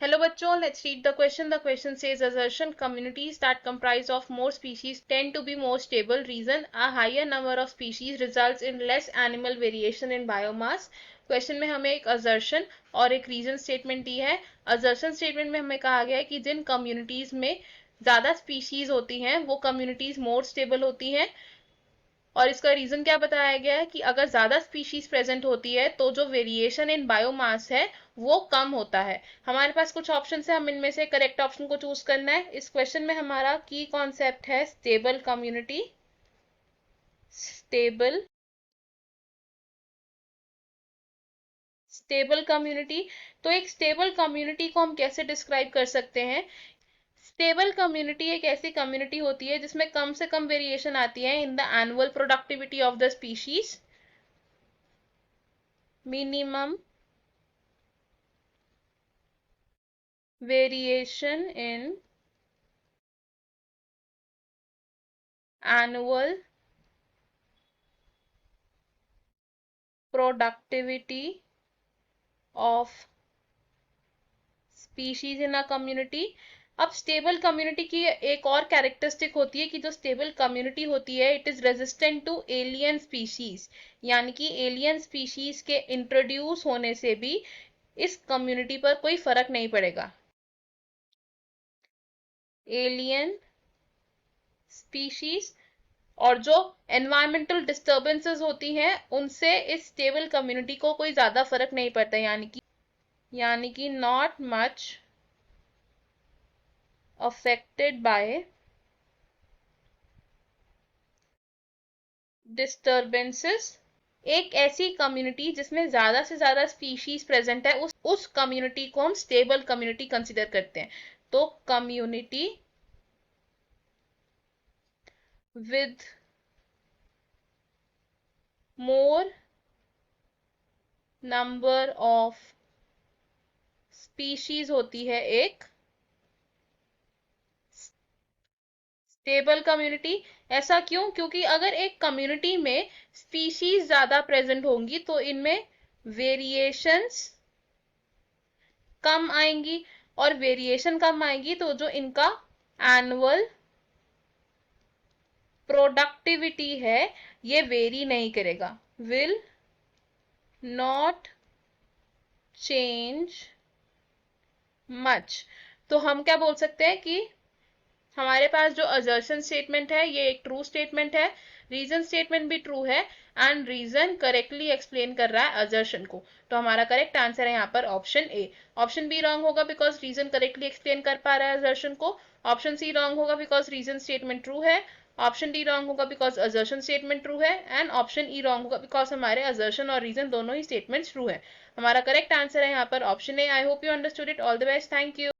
Hello bachcho, let's read the question. The question says assertion communities that comprise of more species tend to be more stable. Reason a higher number of species results in less animal variation in biomass. Question में हमें एक assertion और एक reason statement दी है. assertion statement में हमें कहा गया है कि जिन communities में ज़्यादा species होती हैं वो communities more stable होती हैं और इसका रीजन क्या बताया गया है कि अगर ज्यादा स्पीशीज प्रेजेंट होती है तो जो वेरिएशन इन बायोमास है वो कम होता है। हमारे पास कुछ ऑप्शन है, हम इनमें से करेक्ट ऑप्शन को चूज करना है। इस क्वेश्चन में हमारा की कॉन्सेप्ट है स्टेबल कम्युनिटी। Stable community. तो एक स्टेबल कम्युनिटी को हम कैसे डिस्क्राइब कर सकते हैं? स्टेबल कम्युनिटी एक ऐसी कम्युनिटी होती है जिसमें कम से कम वेरिएशन आती है in the annual productivity of the species. Minimum variation in annual productivity of species in a community। अब स्टेबल कम्युनिटी की एक और कैरेक्टरिस्टिक होती है कि जो स्टेबल कम्युनिटी होती है it is resistant to alien species, यानी कि एलियन स्पीशीज के इंट्रोड्यूस होने से भी इस कम्युनिटी पर कोई फर्क नहीं पड़ेगा। एलियन स्पीशीज और जो एनवायरमेंटल डिस्टर्बेंसेस होती हैं उनसे इस स्टेबल कम्युनिटी को कोई ज्यादा फर्क नहीं पड़ता, यानी कि not much affected by disturbances. एक ऐसी कम्युनिटी जिसमें ज्यादा से ज्यादा स्पीशीज प्रेजेंट है उस कम्युनिटी को हम स्टेबल कम्युनिटी कंसिडर करते हैं। तो community with more number of species होती है एक स्टेबल कम्युनिटी। ऐसा क्यों? क्योंकि अगर एक कम्युनिटी में स्पीशीज ज्यादा प्रेजेंट होंगी तो इनमें वेरिएशंस कम आएंगी और वेरिएशन कम आएंगी तो जो इनका एनुअल प्रोडक्टिविटी है ये वेरी नहीं करेगा, विल नॉट चेंज मच। तो हम क्या बोल सकते हैं कि हमारे पास जो असर्शन स्टेटमेंट है ये एक ट्रू स्टेटमेंट है, रीजन स्टेटमेंट भी ट्रू है एंड रीजन करेक्टली एक्सप्लेन कर रहा है असर्शन को। तो हमारा करेक्ट आंसर है यहाँ पर option A. Option be wrong होगा बिकॉज रीजन करेक्टली एक्सप्लेन कर पा रहा है असर्शन को। ऑप्शन सी रॉन्ग होगा बिकॉज रीजन स्टेटमेंट ट्रू है। ऑप्शन डी रॉन्ग होगा बिकॉज असर्शन स्टेटमेंट ट्रू है एंड ऑप्शन ई रॉन्ग होगा बिकॉज हमारे असर्शन और रीजन दोनों ही स्टेटमेंट्स ट्रू है। हमारा करेक्ट आंसर है यहाँ पर option A. I hope you understood it. All the best. Thank you.